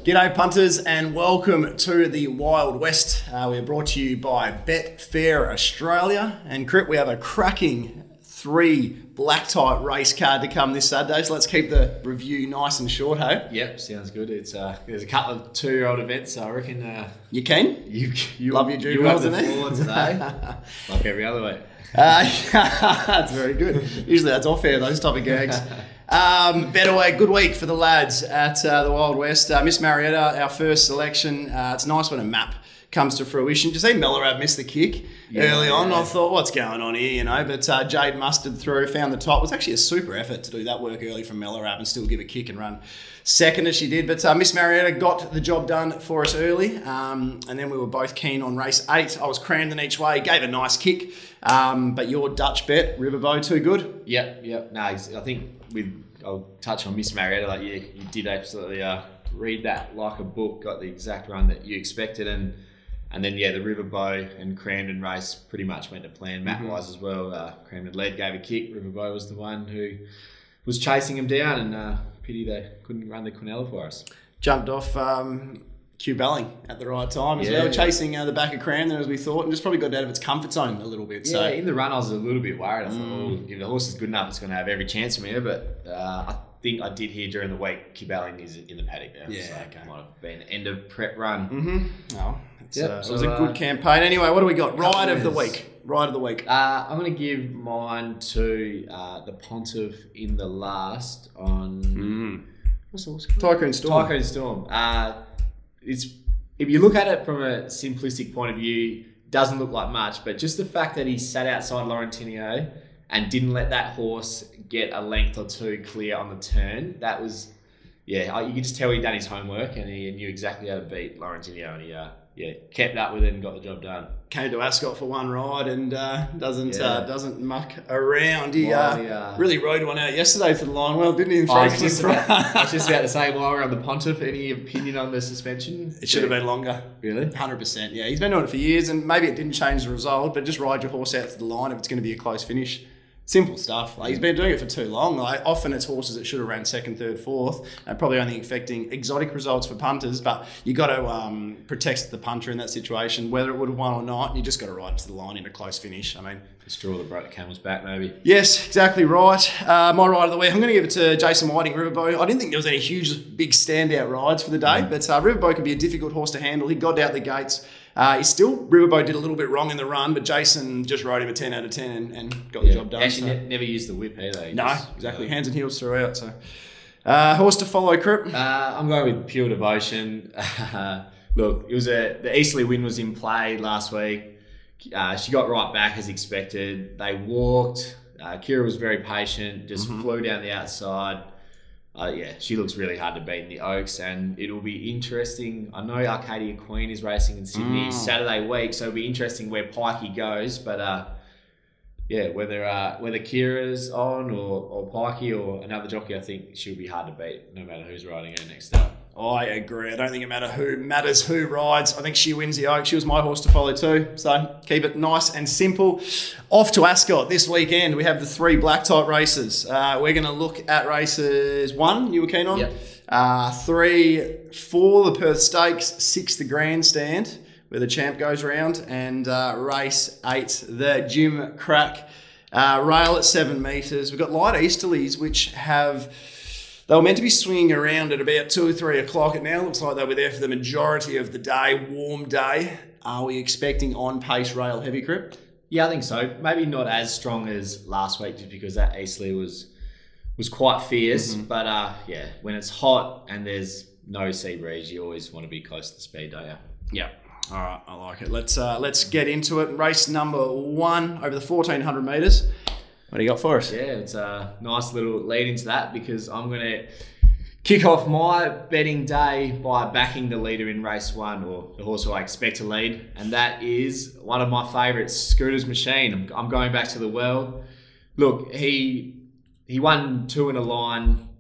G'day punters and welcome to the Wild West. We're brought to you by Betfair Australia. And Crip, we have a cracking 3 black type race card to come this Saturday. So let's keep the review nice and short, hey? Yep, sounds good. It's there's a couple of 2-year-old events, so I reckon you can? You love your juveniles in there? Floor today, like every other week. That's very good. Usually that's off air, those type of gags. Better way, good week for the lads at the Wild West. Miss Marietta, our first selection. It's nice when a map comes to fruition. Just see Mellerab missed the kick early on. I thought, what's going on here, you know? But Jade mustered through, found the top. It was actually a super effort to do that work early from Mellerab and still give a kick and run second as she did. But Miss Marietta got the job done for us early. And then we were both keen on race 8. I was crammed in each way, gave a nice kick. But your Dutch bet, Riverbow, too good? Yep. No, I think I'll touch on Miss Marietta. Like, yeah, you did absolutely read that like a book, got the exact run that you expected. And then, yeah, the Riverbow and Cramden race pretty much went to plan map-wise as well. Cramden led, gave a kick. Riverbow was the one who was chasing him down, and pity they couldn't run the Quinella for us. Jumped off Q Belling at the right time as well, chasing the back of Cramden as we thought, and just probably got out of its comfort zone a little bit. Yeah, in the run I was a little bit worried. I thought, if the horse is good enough, it's going to have every chance from here. But I think I did hear during the week Q Belling is in the paddock now. Yeah, so okay. Might have been end of prep run. It was a good campaign. Anyway, what do we got? Ride of the week. I'm going to give mine to the Pontiff in the last on... What's the horse called? Tycoon Storm. Tycoon Storm. If you look at it from a simplistic point of view, doesn't look like much, but just the fact that he sat outside Laurentinio and didn't let that horse get a length or two clear on the turn, that was, you could just tell he'd done his homework and he knew exactly how to beat Laurentinio, and he kept up with it and got the job done. Came to Ascot for one ride and doesn't muck around. He really rode one out yesterday for the line well, didn't he? I was just about to say, while we're on the Pontiff, any opinion on the suspension? It should have been longer. Really? 100%. Yeah, he's been doing it for years, and maybe it didn't change the result, but just ride your horse out to the line if it's going to be a close finish. Simple stuff. Like, he's been doing it for too long. Like, often it's horses that should have ran 2nd, 3rd, 4th, and probably only affecting exotic results for punters. But you got to protect the punter in that situation, whether it would have won or not. You just got to ride to the line in a close finish. I mean, the straw that broke the camel's back, maybe. Yes, exactly right. My ride of the week, I'm going to give it to Jason Whiting, Riverbow. I didn't think there was any huge, big standout rides for the day, but Riverbow can be a difficult horse to handle. He got out the gates. Riverbow did a little bit wrong in the run, but Jason just rode him a 10 out of 10 and got the job done. Actually, never used the whip either. Exactly. Hands and heels throughout. So, horse to follow, Crip? I'm going with Pure Devotion. Look, it was the Eastleigh win was in play last week. She got right back as expected. They walked. Kira was very patient, just flew down the outside. She looks really hard to beat in the Oaks, and it'll be interesting. I know Arcadia Queen is racing in Sydney Saturday week, so it'll be interesting where Pikey goes. But whether Kira's on or Pikey or another jockey, I think she'll be hard to beat no matter who's riding her next up. I agree. I don't think it matters who rides. I think she wins the Oak. She was my horse to follow too. So keep it nice and simple. Off to Ascot this weekend. We have the 3 black type races. We're going to look at races 1. You were keen on? Yep. 3, 4 the Perth Stakes, 6 the Grandstand where the champ goes round, and race 8 the Jim Crack rail at 7 metres. We've got light easterlies which have... They were meant to be swinging around at about 2 or 3 o'clock. It now looks like they were there for the majority of the day, warm day. Are we expecting on-pace rail heavy, Crip? Yeah, I think so. Maybe not as strong as last week just because that Eastleigh was quite fierce. But when it's hot and there's no sea breeze, you always want to be close to the speed, don't you? Yeah. All right, I like it. Let's get into it. Race number 1 over the 1,400 metres. What do you got for us? Yeah, it's a nice little lead into that because I'm going to kick off my betting day by backing the leader in race 1, or the horse who I expect to lead, and that is one of my favourites, Scooter's Machine. I'm going back to the well. Look, he won 2 in a line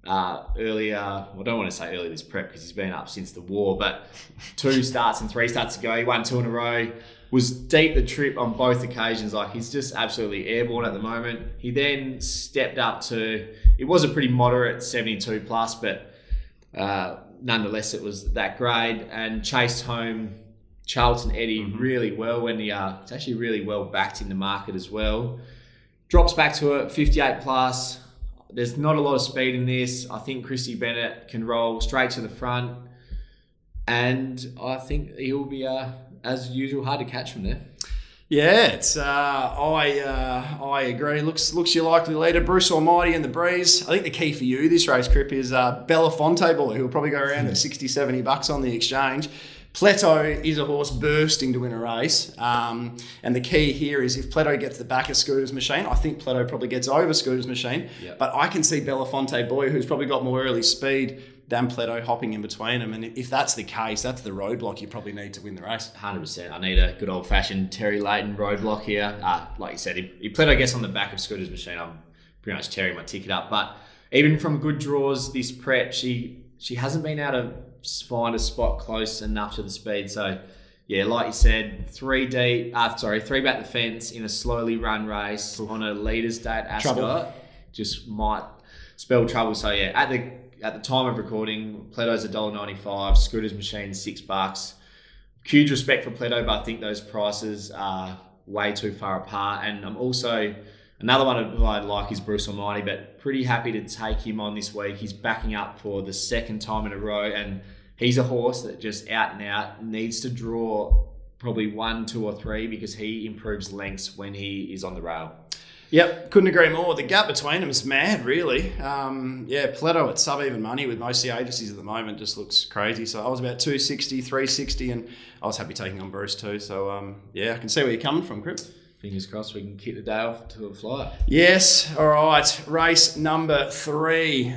earlier. Well, I don't want to say earlier this prep because he's been up since the war, but 2 starts and 3 starts ago, he won 2 in a row. Was deep the trip on both occasions. Like, he's just absolutely airborne at the moment. He then stepped up to, it was a pretty moderate 72 plus, but Nonetheless, it was that grade and chased home Charlton Eddie really well when it's actually really well backed in the market as well. Drops back to it, 58 plus. There's not a lot of speed in this. I think Christy Bennett can roll straight to the front, and I think he'll be as usual hard to catch from there. Yeah, it's I agree. Looks your likely leader, Bruce Almighty and the Breeze. I think the key for you this race, Crip, is Belafonte boy, who'll probably go around at $60-$70 on the exchange. Pleto is a horse bursting to win a race, and the key here is if Pleto gets the back of Scooter's Machine, I think Pleto probably gets over Scooter's Machine. Yep. But I can see Belafonte boy, who's probably got more early speed than Pleto, hopping in between them. And if that's the case, that's the roadblock you probably need to win the race. 100%. I need a good old-fashioned Terry Leighton roadblock here. Like you said, if Pleto gets on the back of Scooter's Machine, I'm pretty much tearing my ticket up. But even from good draws this prep, she hasn't been able to find a spot close enough to the speed. So, yeah, like you said, three back the fence in a slowly run race on a leader's day at Ascot just might spell trouble. So, yeah, at the time of recording, Pleto's $1.95, Scooter's Machine $6. Huge respect for Pleto, but I think those prices are way too far apart. And I'm also, another one who I like is Bruce Almighty, but pretty happy to take him on this week. He's backing up for the second time in a row, and he's a horse that just out and out needs to draw probably 1, 2 or 3 because he improves lengths when he is on the rail. Yep, couldn't agree more. The gap between them is mad, really. Pleto at sub-even money with most of the agencies at the moment just looks crazy. So I was about 260, 360, and I was happy taking on Bruce too. So, I can see where you're coming from, Crip. Fingers crossed we can kick the day off to a flight. Yes, all right. Race number 3.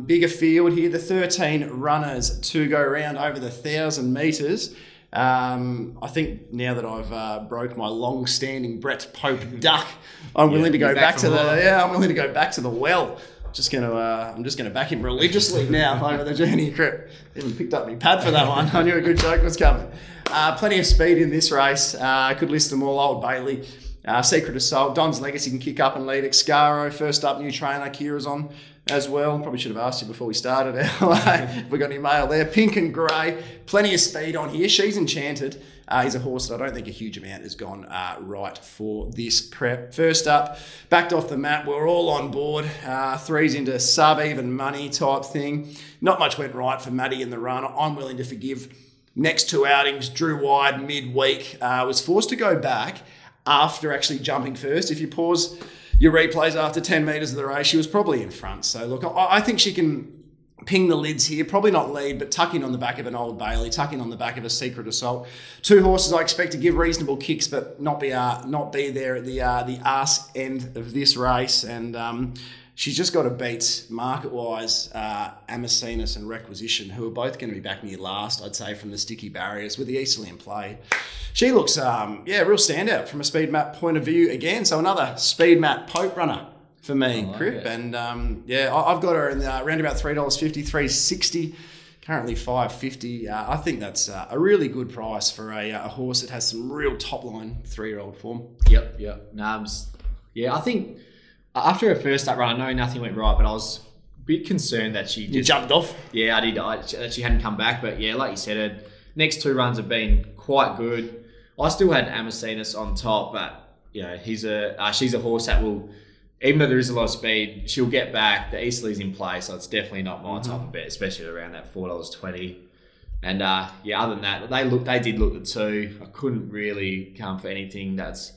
Bigger field here. The 13 runners to go around over the 1,000 metres. I think now that I've broke my long-standing Brett Pope duck, I'm willing to go back to the well. I'm just gonna back him religiously now over the journey. Crip. Even picked up my pad for that one. I knew a good joke was coming. Plenty of speed in this race. I could list them all. Old Bailey, Secret Assault, Don's Legacy can kick up and lead. Excaro, first up, new trainer, Kira's on as well. Probably should have asked you before we started. If we got any mail there. Pink and Grey, plenty of speed on here. She's Enchanted. He's a horse that I don't think a huge amount has gone right for this prep. First up, backed off the mat. We're all on board. 3's into sub-even money type thing. Not much went right for Maddie in the run. I'm willing to forgive. Next 2 outings, drew wide midweek. Was forced to go back after actually jumping first. If you pause your replays after 10 metres of the race, she was probably in front. So, look, I think she can ping the lids here. Probably not lead, but tuck in on the back of an Old Bailey, tuck in on the back of a Secret Assault. 2 horses I expect to give reasonable kicks, but not be there at the arse end of this race. And she's just got to beat, market-wise, Amacinus and Requisition, who are both going to be back near last, I'd say, from the sticky barriers with the easily in play. She looks, real standout from a speed map point of view again. So another speed map Pope runner for me, Crip. And, I've got her in around about $3.50, $3.60, currently $5.50. I think that's a really good price for a horse that has some real top-line 3-year-old form. Yep. I think after her first up run, I know nothing went right, but I was a bit concerned that she You jumped off? Yeah, I did. That she hadn't come back. But, yeah, like you said, her next 2 runs have been quite good. I still had Amacinus on top, but, she's a horse that will, even though there is a lot of speed, she'll get back. The Easterly's in play, so it's definitely not my type of bet, especially around that $4.20. And, other than that, they did look the 2. I couldn't really come for anything that's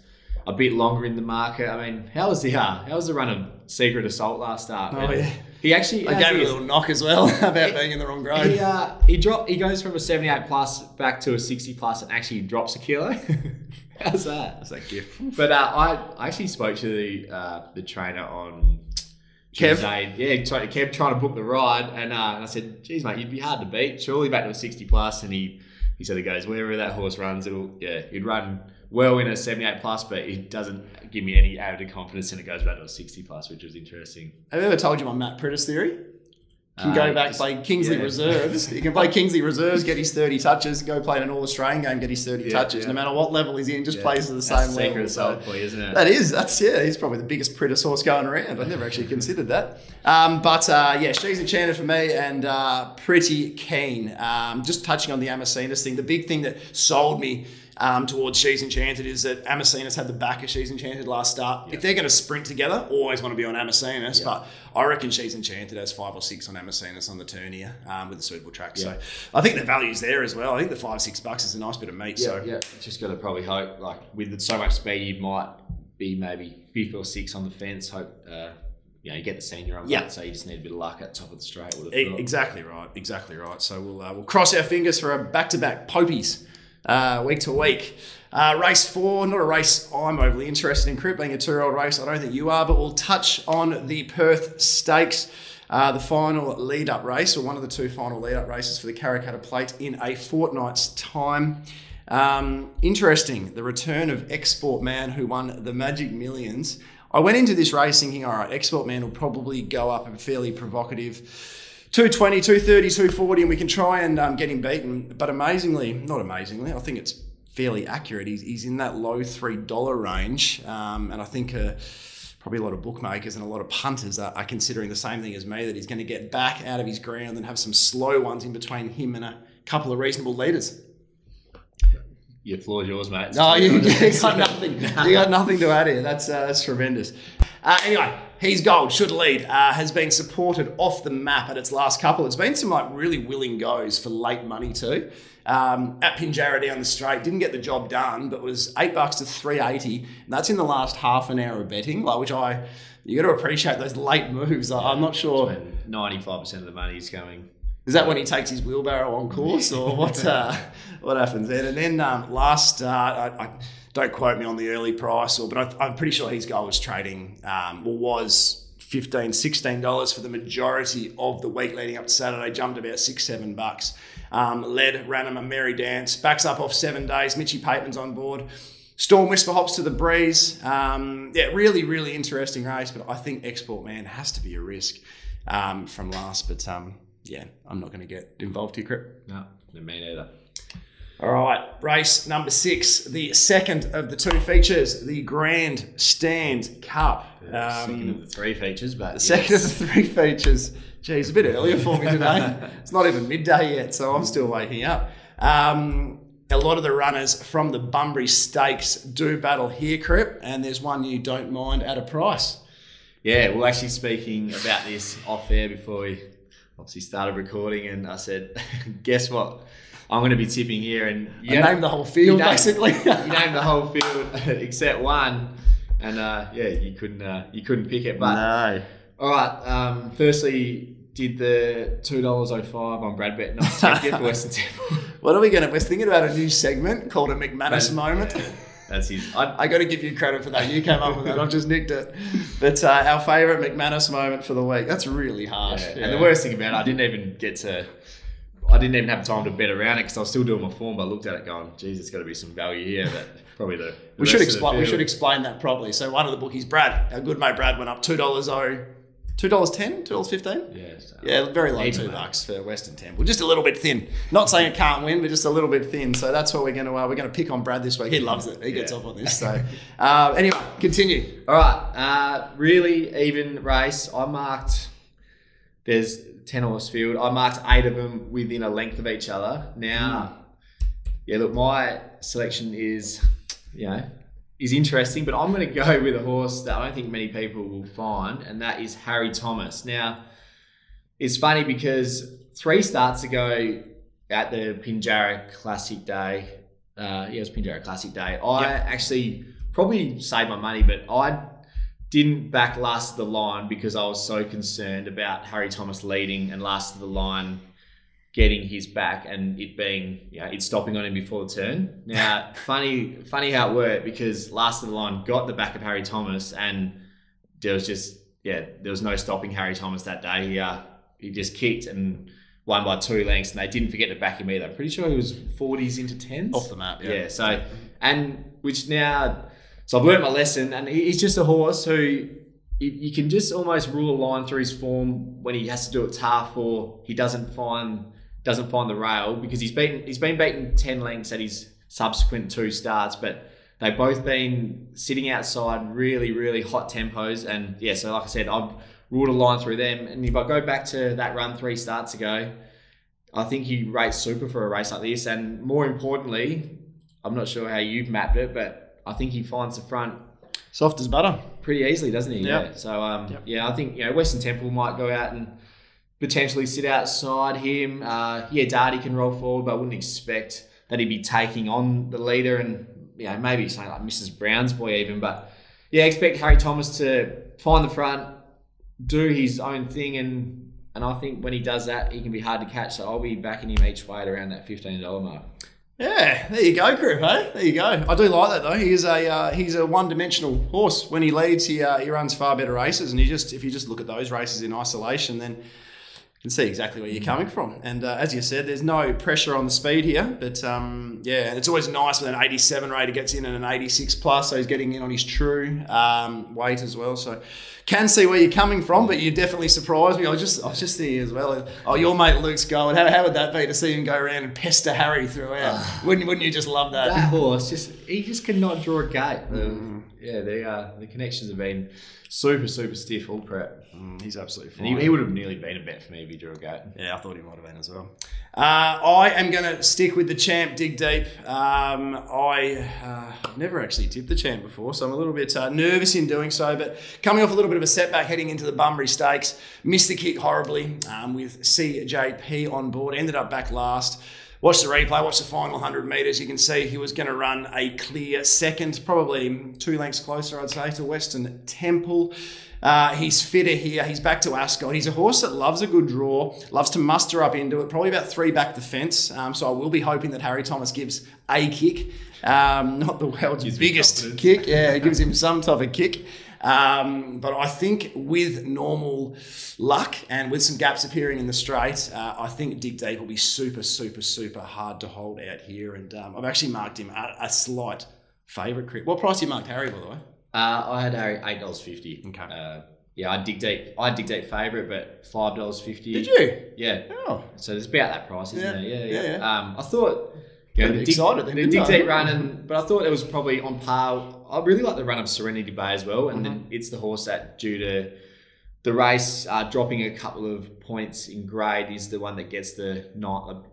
a bit longer in the market. I mean, how was the run of Secret Assault last start? Oh, yeah. He actually... I gave it a little knock as well about being in the wrong grade. He goes from a 78 plus back to a 60 plus and actually drops a kilo. How's that? That's that gift. But I actually spoke to the trainer on Tuesday. Yeah, Kev trying to book the ride, and I said, "Geez, mate, you'd be hard to beat. Surely back to a 60 plus." And he said he goes, "Wherever that horse runs, he'd run well in a 78 plus, but it doesn't give me any added confidence, and it goes back to a 60 plus," which was interesting. Have I ever told you my Matt Prentice theory? Can go back, play Kingsley Reserves. He can play Kingsley Reserves, get his 30 touches, go play in an All-Australian game, get his 30 touches. No matter what level he's in, just plays at the same level. Secret sauce for you, isn't it? He's probably the biggest Pritis horse going around. I've never actually considered that. She's enchanted for me and pretty keen. Just touching on the Amacinas thing, the big thing that sold me towards She's Enchanted is that Amacinas had the back of She's Enchanted last start. If they're going to sprint together, always want to be on Amacinas, but I reckon She's Enchanted has 5 or 6 on Amacinas on the turn here with the suitable track. So I think the value's there as well. I think the $5-6 is a nice bit of meat. Just got to probably hope, like with so much speed, you might be maybe 5th or 6th on the fence. Hope you get the senior on that, so you just need a bit of luck at the top of the straight. Exactly right. So we'll cross our fingers for a back-to-back Popies. Week to week. Race 4, not a race I'm overly interested in, Crip, being a 2-year-old race. I don't think you are, but we'll touch on the Perth Stakes, the final lead-up race, or one of the 2 final lead-up races for the Karrakatta Plate in a fortnight's time. Interesting, the return of Export Man, who won the Magic Millions. I went into this race thinking, all right, Export Man will probably go up a fairly provocative 220, 230, 240, and we can try and get him beaten. But not amazingly, I think it's fairly accurate. He's in that low $3 range. And I think probably a lot of bookmakers and a lot of punters are considering the same thing as me, that he's going to get back out of his ground and have some slow ones in between him and a couple of reasonable leaders. Your floor's yours, mate. No, you got nothing. You got nothing to add here. That's tremendous. Anyway, He's Gold should lead. Has been supported off the map at its last couple. It's been some really willing goes for late money too. At Pinjarra down the straight, didn't get the job done, but was $8 to $3.80, and that's in the last half an hour of betting. You got to appreciate those late moves. I'm not sure. 95% of the money is going. Is that when he takes his wheelbarrow on course, or what happens then? And then last start, I don't quote me on the early price, but I'm pretty sure He's Gold was trading, was $15, $16 for the majority of the week leading up to Saturday, jumped about $6, $7. Ran him a merry dance, backs up off 7 days. Mitchy Pateman's on board. Storm Whisper hops to the breeze. Really, really interesting race, but I think Export Man has to be a risk from last, but I'm not going to get involved here, Crip. No, me neither. All right, race number 6, the second of the 2 features, the Grand Stand Cup. Second of the 3 features, but the second of the 3 features. Geez, a bit earlier for me today. It's not even midday yet, so I'm still waking up. A lot of the runners from the Bunbury Stakes do battle here, Crip, and there's one you don't mind at a price. Yeah, well, actually speaking about this off air before we obviously started recording, and I said, guess what? I'm going to be tipping here, and you named the whole field, basically. You named the whole field except one, and you couldn't pick it. But no. All right. Firstly, did the $2.05 on Bradbet not tip you for Western Temple? What are we going to? We're thinking about a new segment called a McManus moment. That's his. I got to give you credit for that. You came up with that. I've just nicked it. But our favourite McManus moment for the week. That's really harsh. Yeah. And the worst thing about it, I didn't even have time to bet around it because I was still doing my form. But I looked at it going, geez, there's got to be some value here. But probably we should explain that properly. So one of the bookies, Brad, our good mate Brad, went up $2.10, $2.15. Yeah, very low, $2 for Western Temple. Just a little bit thin. Not saying it can't win, but just a little bit thin. So that's what we're going to pick on Brad this week. He loves it. He gets off on this. So anyway, continue. All right, really even race. I marked. There's 10 horse field. I marked 8 of them within a length of each other. Now, look, my selection is interesting, but I'm going to go with a horse that I don't think many people will find, and that is Harry Thomas. Now, it's funny because 3 starts ago at the Pinjarra Classic Day, it was Pinjarra Classic Day, I actually probably saved my money, but I didn't back last of the line because I was so concerned about Harry Thomas leading and last of the line getting his back and it being, it stopping on him before the turn. Now, funny how it worked because last of the line got the back of Harry Thomas and there was no stopping Harry Thomas that day. He just kicked and won by 2 lengths and they didn't forget to back him either. I'm pretty sure he was 40s into 10s. Off the map, yeah. So I've learned my lesson and he's just a horse who, you can just almost rule a line through his form when he has to do it tough or he doesn't find the rail, because he's been beaten 10 lengths at his subsequent 2 starts, but they've both been sitting outside really, really hot tempos. And yeah, so like I said, I've ruled a line through them. And if I go back to that run 3 starts ago, I think he rates super for a race like this. And more importantly, I'm not sure how you've mapped it, but I think he finds the front soft as butter pretty easily, doesn't he? Yep. Yeah. So yeah, I think Western Temple might go out and potentially sit outside him. Darty can roll forward, but I wouldn't expect that he'd be taking on the leader, and maybe something like Mrs. Brown's boy even. But yeah, expect Harry Thomas to find the front, do his own thing, and I think when he does that, he can be hard to catch. So I'll be backing him each way at around that $15 mark. Yeah, there you go, Griff. Hey, there you go. I do like that though. He's a one-dimensional horse. When he leads, he runs far better races, and if you just look at those races in isolation, then you can see exactly where you're coming from. And as you said, there's no pressure on the speed here, but it's always nice when an 87 rater gets in and an 86 plus, so he's getting in on his true weight as well. So can see where you're coming from, but you definitely surprised me. I was just there as well. Oh, your mate Luke's going. How would that be to see him go around and pester Harry throughout? Wouldn't you just love that? That horse he just cannot draw a gate. The connections have been super stiff all prep. He's absolutely fine. And he would have nearly been a bet for me if he drew a gate. Yeah, I thought he might have been as well. I am going to stick with the champ, Dig Deep. I've never actually tipped the champ before, so I'm a little bit nervous in doing so, but coming off a little bit of a setback heading into the Bunbury Stakes, missed the kick horribly with CJP on board, ended up back last. Watch the replay, watch the final 100 metres. You can see he was going to run a clear second, probably 2 lengths closer, I'd say, to Western Temple. He's fitter here. He's back to Ascot. He's a horse that loves a good draw, loves to muster up into it, probably about 3 back the fence. So I will be hoping that Harry Thomas gives a kick, not the world's biggest kick. Yeah, it gives him some type of kick. But I think with normal luck and with some gaps appearing in the straight, I think Dig Deep will be super hard to hold out here. And I've actually marked him a slight favourite. What price you marked Harry, by the way? I had Harry $8.50. Okay. I Dig Deep favourite, but $5.50. Did you? Yeah. Oh. So it's about that price, isn't it? Yeah. I thought the Dig Deep running, but I thought it was probably on par. I really like the run of Serenity Bay as well, and then it's the horse that, due to the race dropping a couple of points in grade, is the one that gets a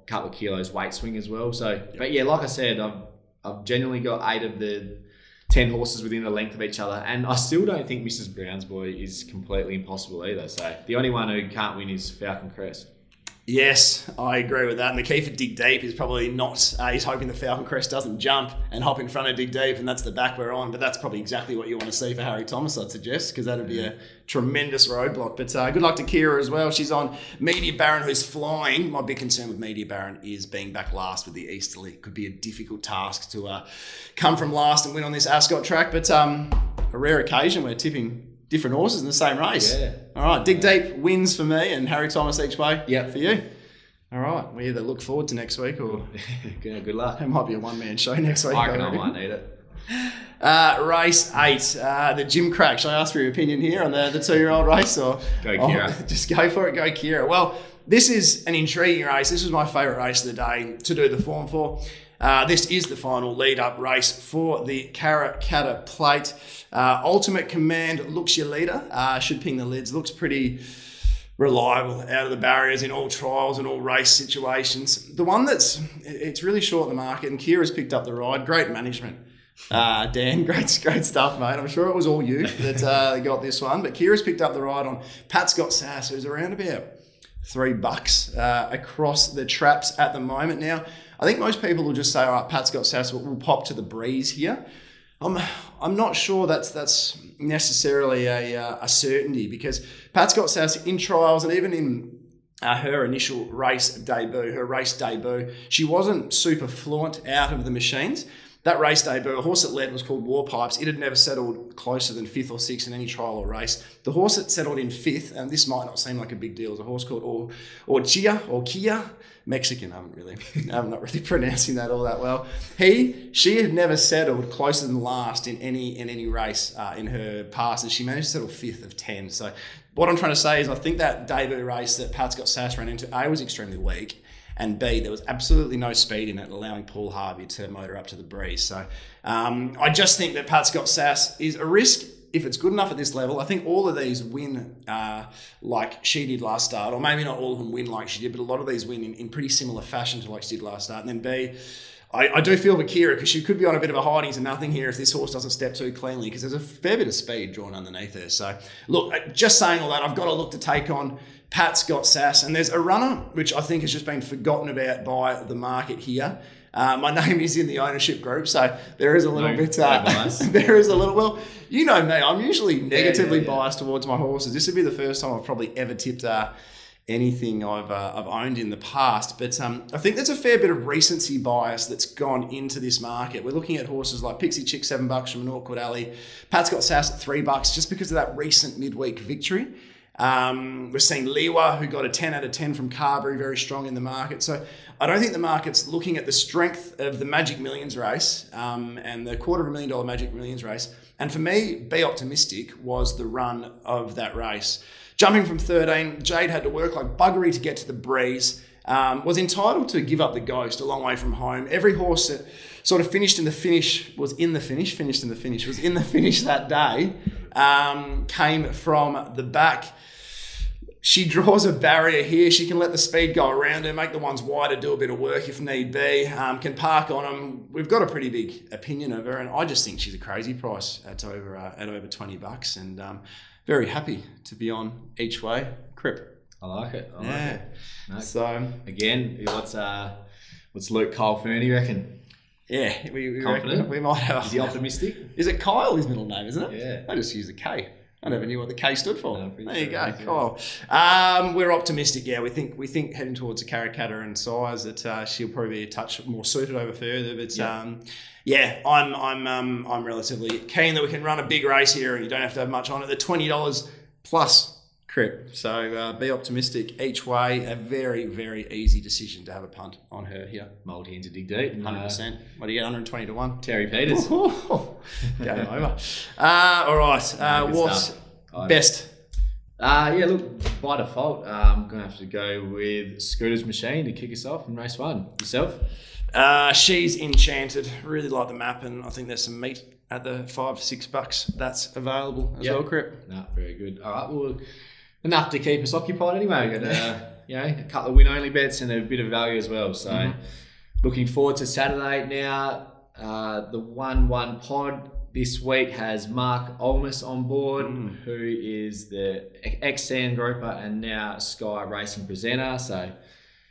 couple of kilos weight swing as well. So, But yeah, like I said, I've genuinely got 8 of the 10 horses within a length of each other, and I still don't think Mrs. Brown's boy is completely impossible either. So the only one who can't win is Falcon Crest. Yes, I agree with that. And the key for Dig Deep is probably not, he's hoping the Falcon Crest doesn't jump and hop in front of Dig Deep, and that's the back we're on. But that's probably exactly what you want to see for Harry Thomas, I'd suggest, because that would be a tremendous roadblock. But good luck to Kira as well. She's on Media Baron, who's flying. My big concern with Media Baron is being back last with the Easterly. It could be a difficult task to come from last and win on this Ascot track. But a rare occasion we're tipping different horses in the same race. Yeah. All right, Dig Deep wins for me and Harry Thomas each way for you. All right, we either look forward to next week or good luck. It might be a one-man show next week. I reckon I might need it. Race 8, the Gym Crack. Should I ask for your opinion here on the 2-year-old race? Or Go Kira. Just go for it, go Kira. Well, this is an intriguing race. This was my favourite race of the day to do the form for. This is the final lead-up race for the Karrakatta Plate. Ultimate Command looks your leader. Should ping the lids. Looks pretty reliable out of the barriers in all trials and all race situations. The one it's really short in the market, and Kira's picked up the ride. Great management. Dan, great stuff, mate. I'm sure it was all you that got this one, but Kira's picked up the ride on Pat's Got Sass, who's around about $3 across the traps at the moment. Now, I think most people will just say, all right, Pat's Got Sass will pop to the breeze here. I'm not sure that's necessarily a certainty, because Pat's Got Sass in trials and even in her initial race debut, she wasn't super fluent out of the machines. that race debut, a horse that led was called War Pipes. It had never settled closer than 5th or 6th in any trial or race. The horse that settled in 5th, and this might not seem like a big deal, is a horse called Kia, Mexican. I'm not really pronouncing that all that well. She had never settled closer than last in any race in her past, and she managed to settle 5th of 10. So what I'm trying to say is I think that debut race that Pat's Got Sass ran into, A, was extremely weak, and B, there was absolutely no speed in it, allowing Paul Harvey to motor up to the breeze. So I just think that Pat's Got Sass is a risk if it's good enough at this level. I think all of these win like she did last start, or maybe not all of them win like she did, but a lot of these win in pretty similar fashion to like she did last start. And then B, I do feel for Kira, because she could be on a bit of a hiding to nothing here if this horse doesn't step too cleanly, because there's a fair bit of speed drawn underneath her. So look, just saying all that, I've got to look to take on Pat's Got Sass. And there's a runner which I think has just been forgotten about by the market here. My name is in the ownership group, so there is a little bit. There is a little. Well, you know me, I'm usually negatively biased towards my horses. This would be the first time I've probably ever tipped anything I've owned in the past. But I think there's a fair bit of recency bias that's gone into this market. We're looking at horses like Pixie Chick, $7 from an Awkward Alley. Pat's Got Sass at $3 just because of that recent midweek victory. We're seeing Liwa, who got a 10 out of 10 from Carberry, very strong in the market. So I don't think the market's looking at the strength of the Magic Millions race and the $250,000 Magic Millions race. And for me, Be Optimistic was the run of that race. Jumping from 13, Jade had to work like buggery to get to the breeze. Was entitled to give up the ghost a long way from home. Every horse that sort of finished in the finish was in the finish that day, came from the back. She draws a barrier here. She can let the speed go around her, make the ones wider, do a bit of work if need be, can park on them. We've got a pretty big opinion of her, and I just think she's a crazy price at over $20, and very happy to be on each way. Crip. I like it. I like it. No. So again, what's Luke Kyle Fernie reckon? Yeah, we reckon we might have. Is he optimistic? Is it Kyle, his middle name, isn't it? Yeah. I just used a K. I never knew what the K stood for. No, there you go, Kyle. We're optimistic. Yeah, we think heading towards a Caracatta and size that she'll probably be a touch more suited over further. But I'm relatively keen that we can run a big race here, and you don't have to have much on it. The $20 plus Crip. So Be Optimistic each way. A very, very easy decision to have a punt on her here. Multi to dig deep. 100%. What do you get? 120 to 1. Terry Peters. Game over. All right. What's best? Look, by default, I'm going to have to go with Scooter's Machine to kick us off in race 1. Yourself? She's enchanted. Really like the map, and I think there's some meat at the $5-6 that's available as well, Crip. No, very good. All right, well, enough to keep us occupied anyway. We got a couple of win-only bets and a bit of value as well. So looking forward to Saturday now. The 1-1 pod this week has Mark Olmus on board, who is the ex-Sand Grouper and now Sky Racing presenter. So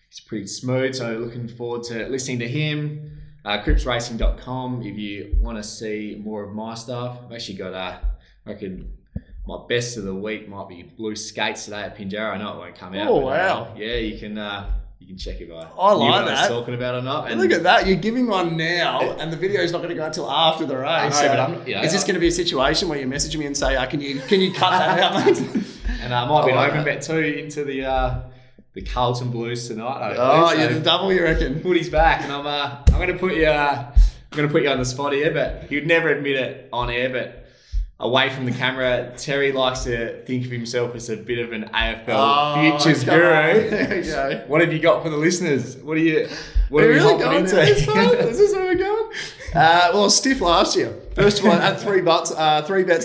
he's pretty smooth. So looking forward to listening to him. Cripsracing.com if you want to see more of my stuff. I've actually got I reckon my best of the week might be blue skates today at Pinjarra. I know it won't come out. Oh, wow. You can check if I like that. I was that. talking about or not. And look at that. You're giving one now, and the video's not going to go until after the race. I know, but is this going to be a situation where you message me and say, can you cut that out, mate? And might be an open bet too into the Carlton Blues tonight. You're the double, you reckon? Footy's back, and I'm going to put you. I'm going to put you on the spot here, but you'd never admit it on air, but away from the camera, Terry likes to think of himself as a bit of an AFL futures guru. There you go. What have you got for the listeners? What are you really hopping into? Is this where we're going? Well, stiff last year. First of all, I had three bets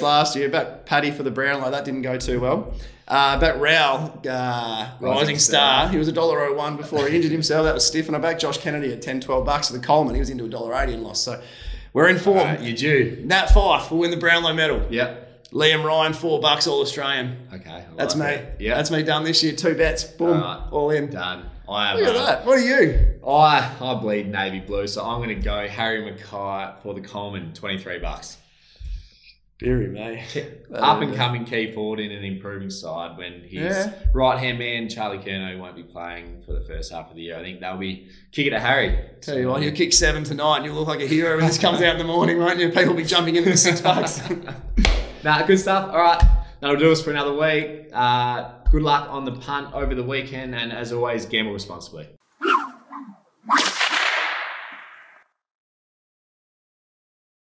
last year. Bet Paddy for the Brownlow. That didn't go too well. Bet Rowell, Rising Star. He was $1.01 before he injured himself. That was stiff. And I backed Josh Kennedy at $10-12 for the Coleman. He was into $1.80 and lost. So we're in form. You're due. Nat Fyfe will win the Brownlow medal. Yep. Liam Ryan, $4 All Australian. Okay. That's me. Yeah. That's me done this year. 2 bets. Boom. All in. Done. Look at that. What are you? I bleed navy blue, so I'm going to go Harry Mackay for the Coleman, $23. Theory, mate. Up and coming key forward in an improving side when his right hand man, Charlie Curnow, won't be playing for the first half of the year. I think they'll be kicking to Harry. Tell you what, you'll kick 7 tonight. You'll look like a hero when this comes out in the morning, won't you? People will be jumping in with $6. Nah, good stuff. All right, that'll do us for another week. Good luck on the punt over the weekend, and as always, gamble responsibly.